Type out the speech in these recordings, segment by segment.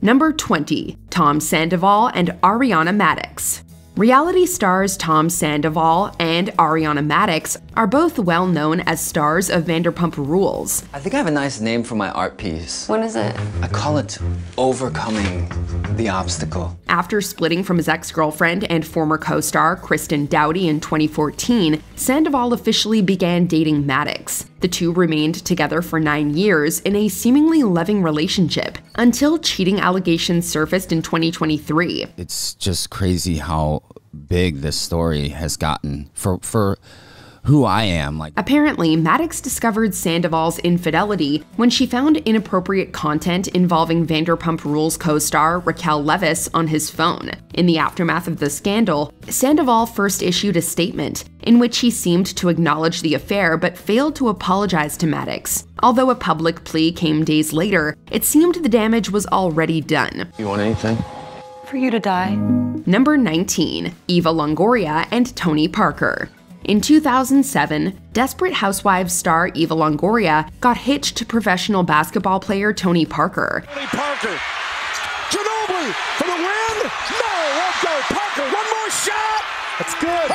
Number 20. Tom Sandoval and Ariana Madix. Reality stars Tom Sandoval and Ariana Madix are both well known as stars of Vanderpump Rules. I think I have a nice name for my art piece. What is it? I call it Overcoming the Obstacle. After splitting from his ex-girlfriend and former co-star Kristen Dowdy in 2014, Sandoval officially began dating Madix. The two remained together for 9 years in a seemingly loving relationship until cheating allegations surfaced in 2023. It's just crazy how big this story has gotten for who I am. Apparently, Madix discovered Sandoval's infidelity when she found inappropriate content involving Vanderpump Rules co-star Raquel Leviss on his phone. In the aftermath of the scandal, Sandoval first issued a statement in which he seemed to acknowledge the affair but failed to apologize to Madix. Although a public plea came days later, it seemed the damage was already done. You want anything? For you to die. Number 19. Eva Longoria and Tony Parker. In 2007, Desperate Housewives star Eva Longoria got hitched to professional basketball player Tony Parker. Tony Parker. Ginobili for the win. No, let's go. Parker, one more shot. That's good.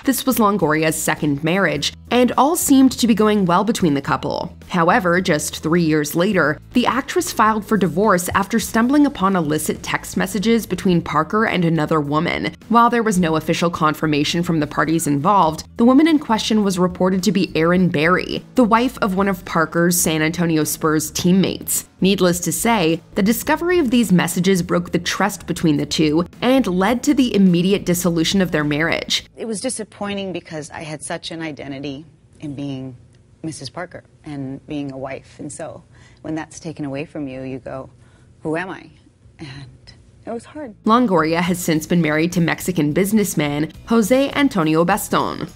This was Longoria's second marriage, and all seemed to be going well between the couple. However, just 3 years later, the actress filed for divorce after stumbling upon illicit text messages between Parker and another woman. While there was no official confirmation from the parties involved, the woman in question was reported to be Erin Berry, the wife of one of Parker's San Antonio Spurs teammates. Needless to say, the discovery of these messages broke the trust between the two and led to the immediate dissolution of their marriage. It was disappointing because I had such an identity in being Mrs. Parker and being a wife. And so when that's taken away from you, you go, who am I? And it was hard. Longoria has since been married to Mexican businessman Jose Antonio Baston.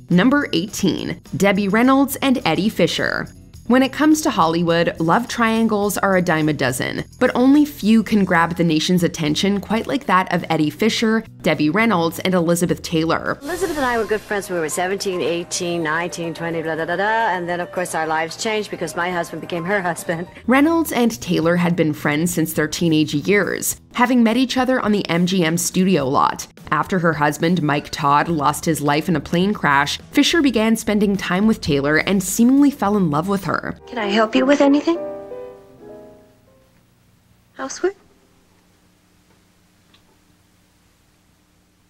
Number 18. Debbie Reynolds and Eddie Fisher. When it comes to Hollywood, love triangles are a dime a dozen, but only few can grab the nation's attention quite like that of Eddie Fisher, Debbie Reynolds, and Elizabeth Taylor. Elizabeth and I were good friends when we were 17, 18, 19, 20, blah, blah, blah, blah, and then of course our lives changed because my husband became her husband. Reynolds and Taylor had been friends since their teenage years, having met each other on the MGM studio lot. After her husband, Mike Todd, lost his life in a plane crash, Fisher began spending time with Taylor and seemingly fell in love with her. Can I help you with anything? Elsewhere?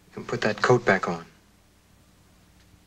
You can put that coat back on.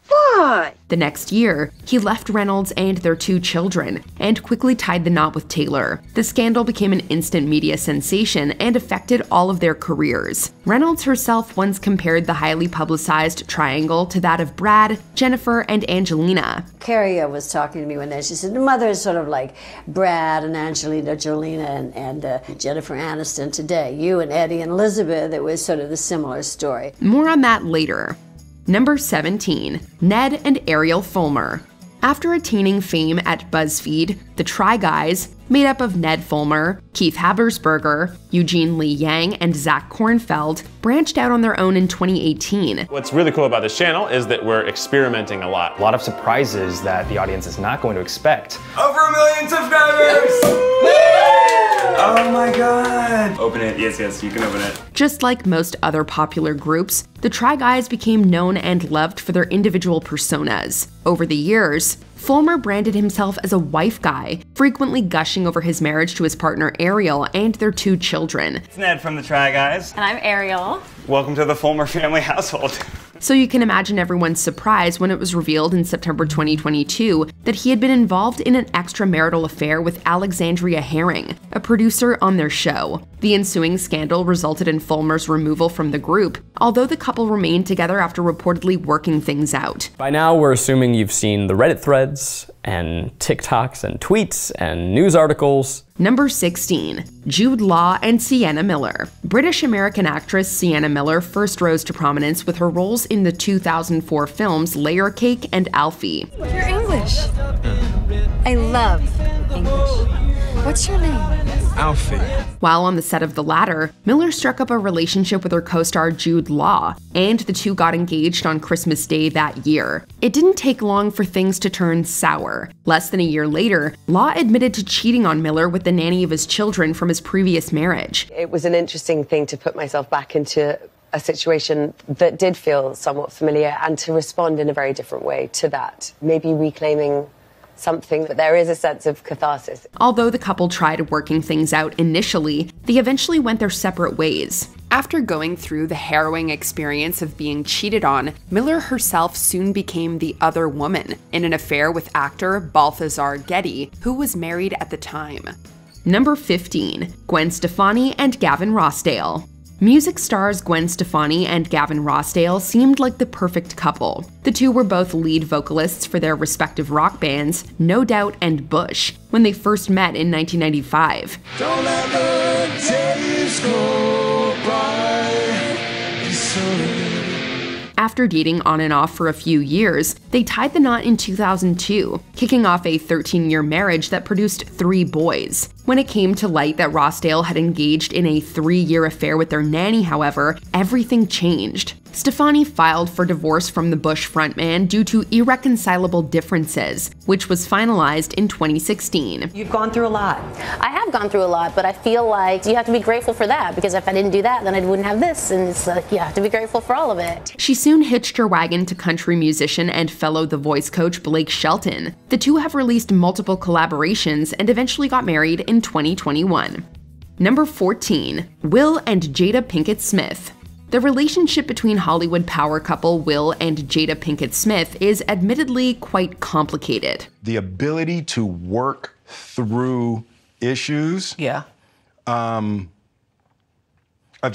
Why? The next year, he left Reynolds and their 2 children, and quickly tied the knot with Taylor. The scandal became an instant media sensation and affected all of their careers. Reynolds herself once compared the highly publicized triangle to that of Brad, Jennifer, and Angelina. Carrie was talking to me one day. She said, the mother is sort of like Brad and Angelina Jolie and Jennifer Aniston today. You and Eddie and Elizabeth, it was sort of the similar story. More on that later. Number 17. Ned and Ariel Fulmer. After attaining fame at BuzzFeed, the Try Guys, made up of Ned Fulmer, Keith Habersberger, Eugene Lee Yang, and Zach Kornfeld, branched out on their own in 2018. What's really cool about this channel is that we're experimenting a lot. A lot of surprises that the audience is not going to expect. Over 1 million subscribers! Oh my god! Open it. Yes, you can open it. Just like most other popular groups, the Try Guys became known and loved for their individual personas. Over the years, Fulmer branded himself as a wife guy, frequently gushing over his marriage to his partner Ariel and their 2 children. It's Ned from the Try Guys. And I'm Ariel. Welcome to the Fulmer family household. So you can imagine everyone's surprise when it was revealed in September 2022 that he had been involved in an extramarital affair with Alexandria Herring, a producer on their show. The ensuing scandal resulted in Fulmer's removal from the group, although the couple remained together after reportedly working things out. By now, we're assuming you've seen the Reddit threads, and TikToks, and tweets, and news articles. Number 16. Jude Law and Sienna Miller. British-American actress Sienna Miller first rose to prominence with her roles in the 2004 films Layer Cake and Alfie. You're English. I love English. What's your name? outfit. While on the set of the latter, Miller struck up a relationship with her co-star Jude Law, and the two got engaged on Christmas Day that year. It didn't take long for things to turn sour. Less than a year later, Law admitted to cheating on Miller with the nanny of his children from his previous marriage. It was an interesting thing to put myself back into a situation that did feel somewhat familiar and to respond in a very different way to that. Maybe reclaiming something, but there is a sense of catharsis. Although the couple tried working things out initially, they eventually went their separate ways. After going through the harrowing experience of being cheated on, Miller herself soon became the other woman in an affair with actor Balthazar Getty, who was married at the time. Number 15. Gwen Stefani and Gavin Rossdale. Music stars Gwen Stefani and Gavin Rossdale seemed like the perfect couple. The two were both lead vocalists for their respective rock bands, No Doubt and Bush, when they first met in 1995. Don't let the days go by. After dating on and off for a few years, they tied the knot in 2002, kicking off a 13-year marriage that produced 3 boys. When it came to light that Rossdale had engaged in a 3-year affair with their nanny, however, everything changed. Stefani filed for divorce from the Bush frontman due to irreconcilable differences, which was finalized in 2016. You've gone through a lot. I have gone through a lot, but I feel like you have to be grateful for that, because if I didn't do that, then I wouldn't have this, and it's like you have to be grateful for all of it. She soon hitched her wagon to country musician and fellow The Voice coach Blake Shelton. The two have released multiple collaborations and eventually got married in 2021. Number 14. Will and Jada Pinkett Smith. The relationship between Hollywood power couple Will and Jada Pinkett Smith is admittedly quite complicated. The ability to work through issues. Yeah. I've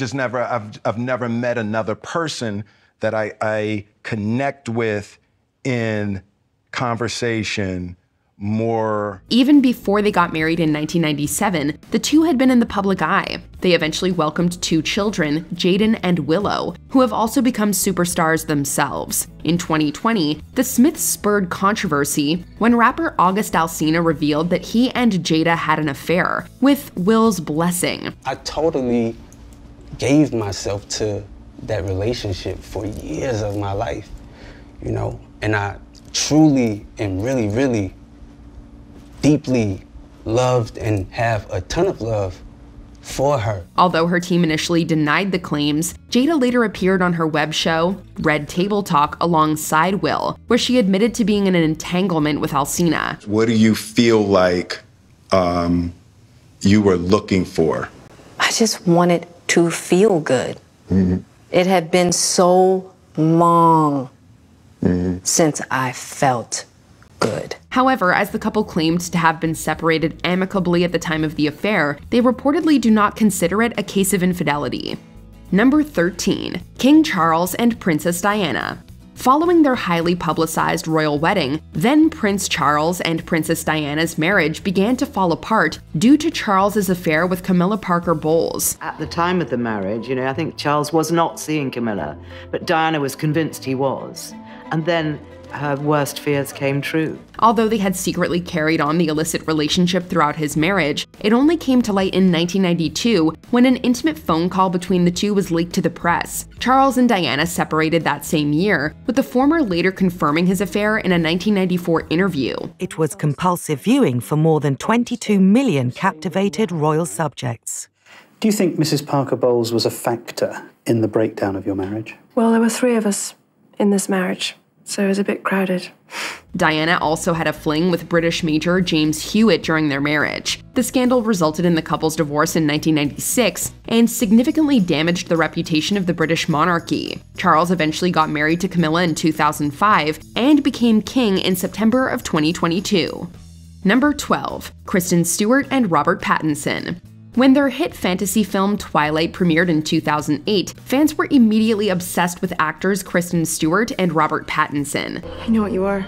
never met another person that I connect with in conversation more. Even before they got married in 1997, the two had been in the public eye. They eventually welcomed 2 children, Jaden and Willow, who have also become superstars themselves. In 2020, the Smiths spurred controversy when rapper August Alsina revealed that he and Jada had an affair, with Will's blessing. I totally gave myself to that relationship for years of my life, you know, and I truly and really, really deeply loved and have a ton of love for her. Although her team initially denied the claims, Jada later appeared on her web show, Red Table Talk, alongside Will, where she admitted to being in an entanglement with Alsina. What do you feel like you were looking for? I just wanted to feel good. Mm-hmm. It had been so long since I felt good. However, as the couple claimed to have been separated amicably at the time of the affair, they reportedly do not consider it a case of infidelity. Number 13. King Charles and Princess Diana. Following their highly publicized royal wedding, then Prince Charles and Princess Diana's marriage began to fall apart due to Charles's affair with Camilla Parker Bowles. At the time of the marriage, I think Charles was not seeing Camilla, but Diana was convinced he was. And then her worst fears came true. Although they had secretly carried on the illicit relationship throughout his marriage, it only came to light in 1992 when an intimate phone call between the two was leaked to the press. Charles and Diana separated that same year, with the former later confirming his affair in a 1994 interview. It was compulsive viewing for more than 22 million captivated royal subjects. Do you think Mrs. Parker Bowles was a factor in the breakdown of your marriage? Well, there were 3 of us in this marriage, so it was a bit crowded. Diana also had a fling with British Major James Hewitt during their marriage. The scandal resulted in the couple's divorce in 1996 and significantly damaged the reputation of the British monarchy. Charles eventually got married to Camilla in 2005 and became king in September of 2022. Number 12. Kristen Stewart and Robert Pattinson. When their hit fantasy film Twilight premiered in 2008, fans were immediately obsessed with actors Kristen Stewart and Robert Pattinson. I know what you are.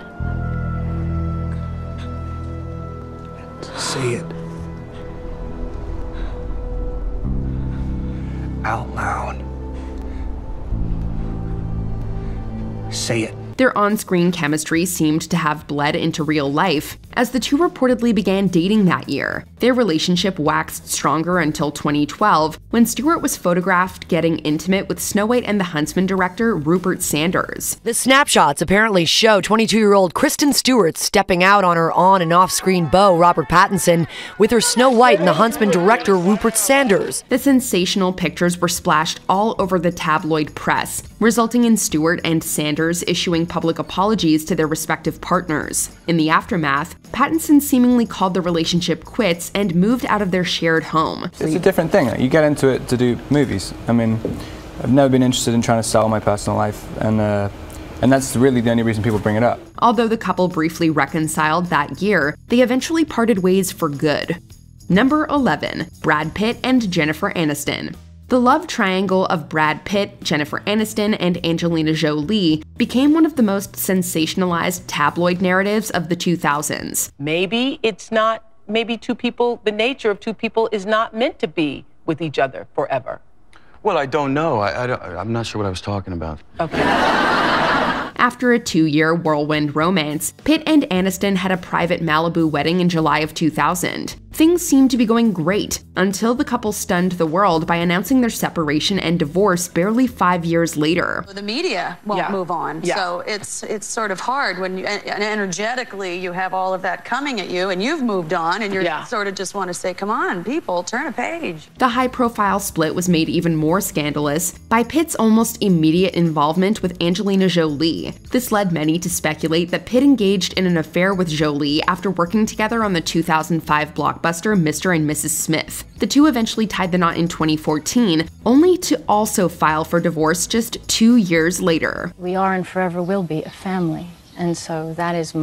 Say it. Out loud. Say it. Their on-screen chemistry seemed to have bled into real life. as the two reportedly began dating that year. Their relationship waxed stronger until 2012, when Stewart was photographed getting intimate with Snow White and the Huntsman director Rupert Sanders. The snapshots apparently show 22-year-old Kristen Stewart stepping out on her on- and off-screen beau, Robert Pattinson, with her Snow White and the Huntsman director Rupert Sanders. The sensational pictures were splashed all over the tabloid press, resulting in Stewart and Sanders issuing public apologies to their respective partners. In the aftermath, Pattinson seemingly called the relationship quits and moved out of their shared home. It's a different thing. You get into it to do movies. I mean, I've never been interested in trying to sell my personal life, and that's really the only reason people bring it up. Although the couple briefly reconciled that year, they eventually parted ways for good. Number 11, Brad Pitt and Jennifer Aniston. The love triangle of Brad Pitt, Jennifer Aniston, and Angelina Jolie became one of the most sensationalized tabloid narratives of the 2000s. Maybe it's not, maybe two people, the nature of two people is not meant to be with each other forever. Well, I don't know. I'm not sure what I was talking about. Okay. After a 2-year whirlwind romance, Pitt and Aniston had a private Malibu wedding in July of 2000. Things seemed to be going great, until the couple stunned the world by announcing their separation and divorce barely 5 years later. The media won't move on, so it's sort of hard when you, and energetically you have all of that coming at you, and you've moved on, and you're sort of just want to say, come on, people, turn a page. The high-profile split was made even more scandalous by Pitt's almost immediate involvement with Angelina Jolie. This led many to speculate that Pitt engaged in an affair with Jolie after working together on the 2005 blockbuster Mr. and Mrs. Smith. The two eventually tied the knot in 2014, only to also file for divorce just 2 years later. We are and forever will be a family, and so that is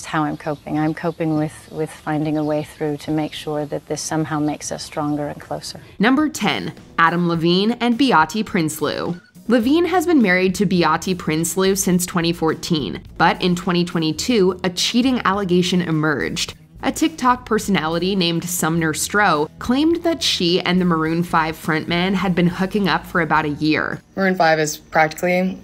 how I'm coping. I'm coping with finding a way through to make sure that this somehow makes us stronger and closer. Number 10, Adam Levine and Beate Prinsloo. Levine has been married to Beate Prinsloo since 2014, but in 2022, a cheating allegation emerged. A TikTok personality named Sumner Stroh claimed that she and the Maroon 5 frontman had been hooking up for about a year. Maroon 5 is practically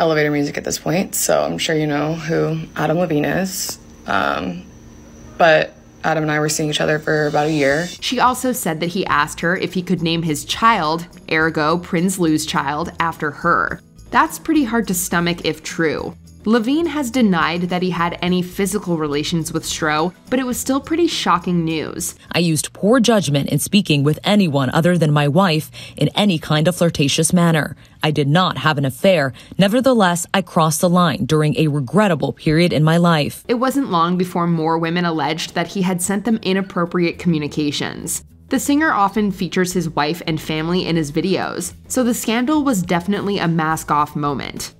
elevator music at this point, so I'm sure you know who Adam Levine is. But Adam and I were seeing each other for about a year. She also said that he asked her if he could name his child, ergo Prinsloo's child, after her. That's pretty hard to stomach if true. Levine has denied that he had any physical relations with Stroh, but it was still pretty shocking news. I used poor judgment in speaking with anyone other than my wife in any kind of flirtatious manner. I did not have an affair. Nevertheless, I crossed the line during a regrettable period in my life. It wasn't long before more women alleged that he had sent them inappropriate communications. The singer often features his wife and family in his videos, so the scandal was definitely a mask-off moment.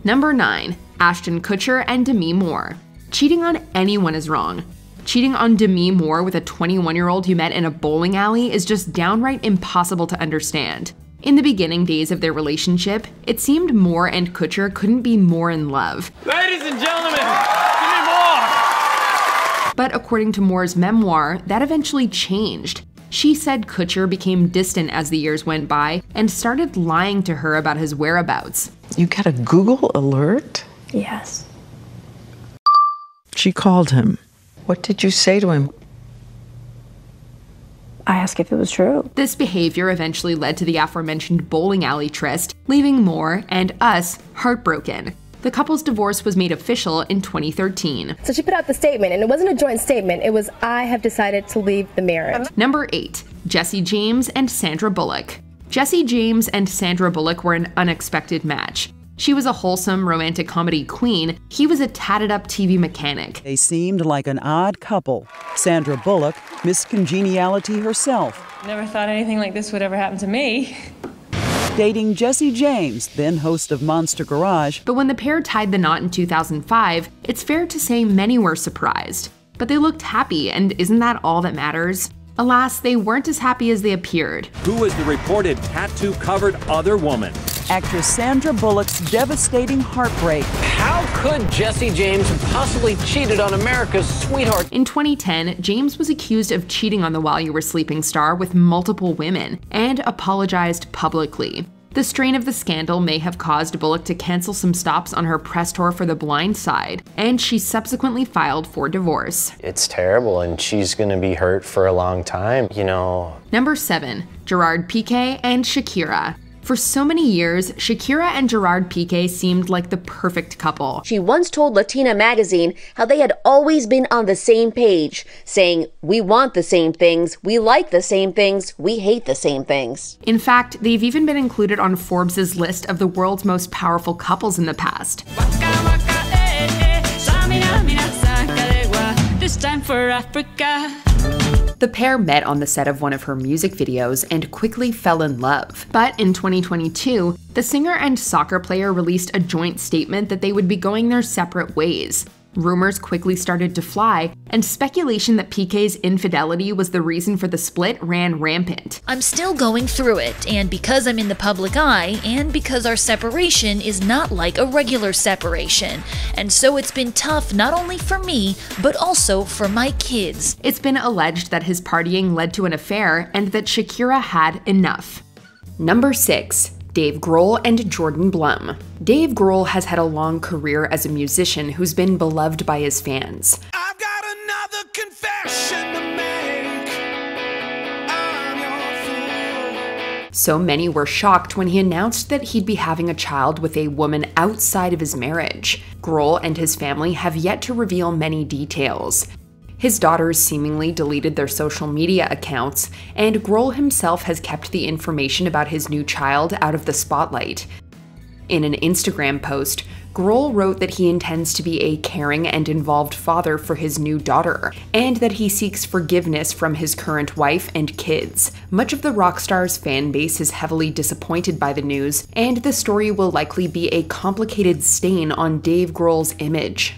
Number 9, Ashton Kutcher and Demi Moore. Cheating on anyone is wrong. Cheating on Demi Moore with a 21-year-old you met in a bowling alley is just downright impossible to understand. In the beginning days of their relationship, it seemed Moore and Kutcher couldn't be more in love. Ladies and gentlemen, Demi Moore! But according to Moore's memoir, that eventually changed. She said Kutcher became distant as the years went by and started lying to her about his whereabouts. You got a Google alert? Yes. She called him. What did you say to him? I asked if it was true. This behavior eventually led to the aforementioned bowling alley tryst, leaving Moore and us heartbroken. The couple's divorce was made official in 2013. So she put out the statement, and it wasn't a joint statement. It was, I have decided to leave the marriage. Number 8, Jesse James and Sandra Bullock. Jesse James and Sandra Bullock were an unexpected match. She was a wholesome romantic comedy queen. He was a tatted-up TV mechanic. They seemed like an odd couple. Sandra Bullock, Miss Congeniality herself. Never thought anything like this would ever happen to me. Dating Jesse James, then host of Monster Garage. But when the pair tied the knot in 2005, it's fair to say many were surprised. But they looked happy, and isn't that all that matters? Alas, they weren't as happy as they appeared. Who is the reported tattoo-covered other woman? Actress Sandra Bullock's devastating heartbreak. How could Jesse James have possibly cheated on America's sweetheart? In 2010, James was accused of cheating on the While You Were Sleeping star with multiple women and apologized publicly. The strain of the scandal may have caused Bullock to cancel some stops on her press tour for The Blind Side, and she subsequently filed for divorce. It's terrible, and she's gonna be hurt for a long time, you know. Number 7. Gerard Piqué and Shakira. For so many years, Shakira and Gerard Piqué seemed like the perfect couple. She once told Latina magazine how they had always been on the same page, saying, "We want the same things, we like the same things, we hate the same things." In fact, they've even been included on Forbes' list of the world's most powerful couples in the past. This time for Africa. The pair met on the set of one of her music videos and quickly fell in love. But in 2022, the singer and soccer player released a joint statement that they would be going their separate ways. Rumors quickly started to fly, and speculation that Piqué's infidelity was the reason for the split ran rampant. I'm still going through it, and because I'm in the public eye, and because our separation is not like a regular separation, and so it's been tough not only for me, but also for my kids. It's been alleged that his partying led to an affair and that Shakira had enough. Number 6. Dave Grohl and Jordan Blum. Dave Grohl has had a long career as a musician who's been beloved by his fans. I've got another confession to make. I'm your fool. So many were shocked when he announced that he'd be having a child with a woman outside of his marriage. Grohl and his family have yet to reveal many details. His daughters seemingly deleted their social media accounts, and Grohl himself has kept the information about his new child out of the spotlight. In an Instagram post, Grohl wrote that he intends to be a caring and involved father for his new daughter, and that he seeks forgiveness from his current wife and kids. Much of the rock star's fan base is heavily disappointed by the news, and the story will likely be a complicated stain on Dave Grohl's image.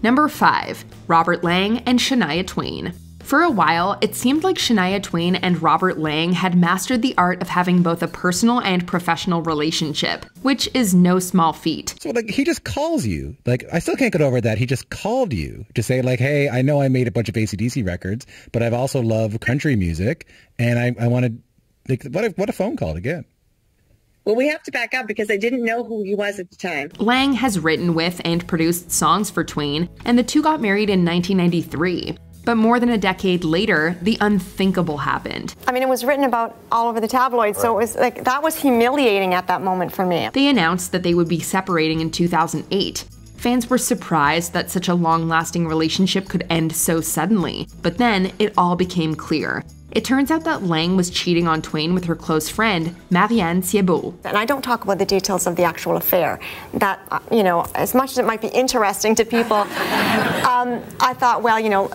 Number 5. Robert Lang and Shania Twain. For a while, it seemed like Shania Twain and Robert Lang had mastered the art of having both a personal and professional relationship, which is no small feat. So, like, he just calls you. Like, I still can't get over that. He just called you to say, like, hey, I know I made a bunch of AC/DC records, but I've also loved country music, and I wanted, like, what a phone call to get. Well, we have to back up because I didn't know who he was at the time. Lang has written with and produced songs for Twain, and the two got married in 1993. But more than a decade later, the unthinkable happened. I mean, it was written about all over the tabloids, so it was like, that was humiliating at that moment for me. They announced that they would be separating in 2008. Fans were surprised that such a long-lasting relationship could end so suddenly, but then it all became clear. It turns out that Lang was cheating on Twain with her close friend, Marianne Thiebaud. And I don't talk about the details of the actual affair. That, you know, as much as it might be interesting to people, I thought, well, you know,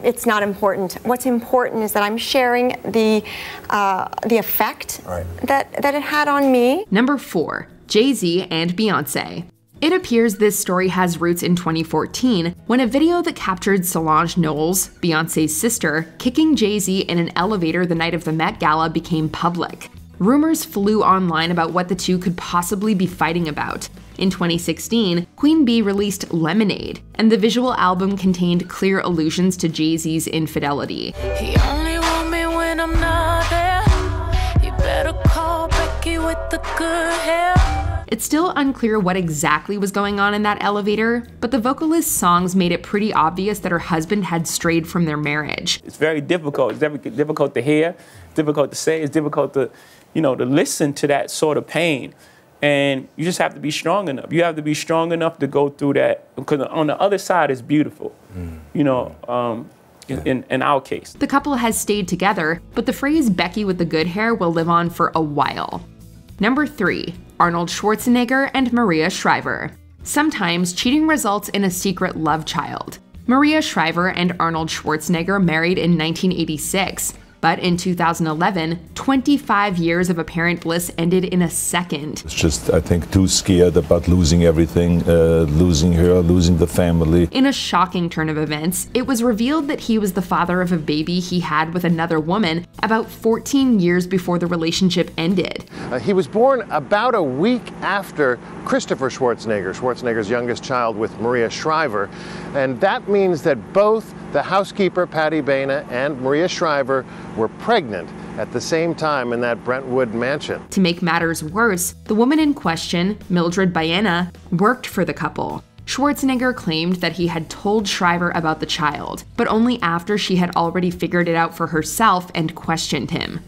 it's not important. What's important is that I'm sharing the effect that it had on me. Number 4, Jay-Z and Beyoncé. It appears this story has roots in 2014, when a video that captured Solange Knowles, Beyoncé's sister, kicking Jay-Z in an elevator the night of the Met Gala became public. Rumors flew online about what the two could possibly be fighting about. In 2016, Queen Bee released Lemonade, and the visual album contained clear allusions to Jay-Z's infidelity. He only want me when I'm not there. You better call Becky with the good hair. It's still unclear what exactly was going on in that elevator, but the vocalist's songs made it pretty obvious that her husband had strayed from their marriage. It's very difficult. It's difficult to hear, difficult to say, it's difficult to, you know, to listen to that sort of pain. And you just have to be strong enough. You have to be strong enough to go through that, because on the other side is beautiful, you know, in our case. The couple has stayed together, but the phrase Becky with the good hair will live on for a while. Number 3, Arnold Schwarzenegger and Maria Shriver. Sometimes cheating results in a secret love child. Maria Shriver and Arnold Schwarzenegger married in 1986. But in 2011, 25 years of apparent bliss ended in a second. It's just, I think, too scared about losing everything, losing her, losing the family. In a shocking turn of events, it was revealed that he was the father of a baby he had with another woman about 14 years before the relationship ended. He was born about a week after Christopher Schwarzenegger, Schwarzenegger's youngest child, with Maria Shriver. And that means that both the housekeeper, Patty Baina, and Maria Shriver were pregnant at the same time in that Brentwood mansion. To make matters worse, the woman in question, Mildred Baena, worked for the couple. Schwarzenegger claimed that he had told Shriver about the child, but only after she had already figured it out for herself and questioned him.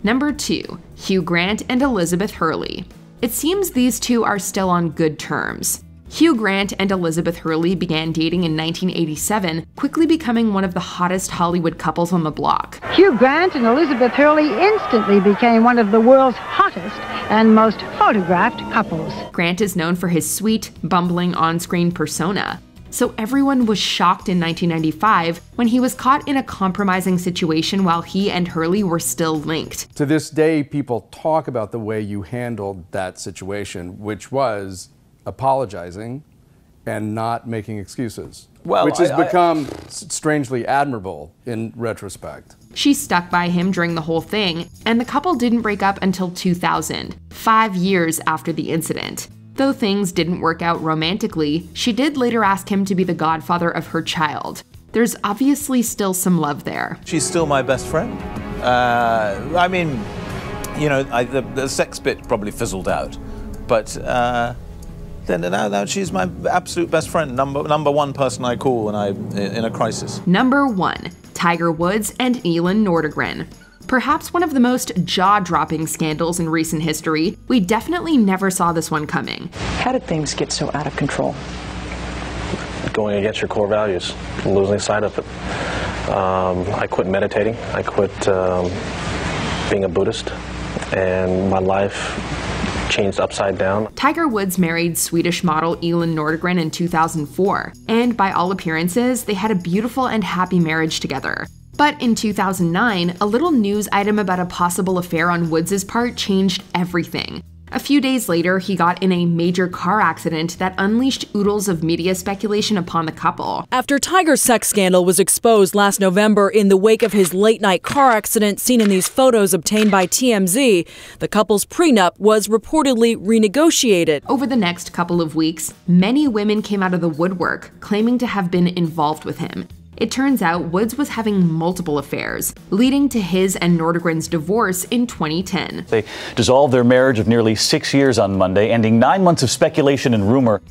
Number 2. Hugh Grant and Elizabeth Hurley. It seems these two are still on good terms. Hugh Grant and Elizabeth Hurley began dating in 1987, quickly becoming one of the hottest Hollywood couples on the block. Hugh Grant and Elizabeth Hurley instantly became one of the world's hottest and most photographed couples. Grant is known for his sweet, bumbling on-screen persona, so everyone was shocked in 1995 when he was caught in a compromising situation while he and Hurley were still linked. To this day, people talk about the way you handled that situation, which was apologizing and not making excuses, which has become strangely admirable in retrospect. She stuck by him during the whole thing, and the couple didn't break up until 2000, 5 years after the incident. Though things didn't work out romantically, she did later ask him to be the godfather of her child. There's obviously still some love there. She's still my best friend. I mean, you know, the sex bit probably fizzled out, but now she's my absolute best friend, number one person I call when I'm in a crisis. Number 1. Tiger Woods and Elin Nordegren. Perhaps one of the most jaw-dropping scandals in recent history, we definitely never saw this one coming. How did things get so out of control? Going against your core values, losing sight of it. I quit meditating. I quit being a Buddhist, and my life changed upside down. Tiger Woods married Swedish model Elin Nordegren in 2004, and by all appearances, they had a beautiful and happy marriage together. But in 2009, a little news item about a possible affair on Woods' part changed everything. A few days later, he got in a major car accident that unleashed oodles of media speculation upon the couple. After Tiger's sex scandal was exposed last November in the wake of his late-night car accident seen in these photos obtained by TMZ, the couple's prenup was reportedly renegotiated. Over the next couple of weeks, many women came out of the woodwork, claiming to have been involved with him. It turns out Woods was having multiple affairs, leading to his and Nordegren's divorce in 2010. They dissolved their marriage of nearly 6 years on Monday, ending 9 months of speculation and rumor.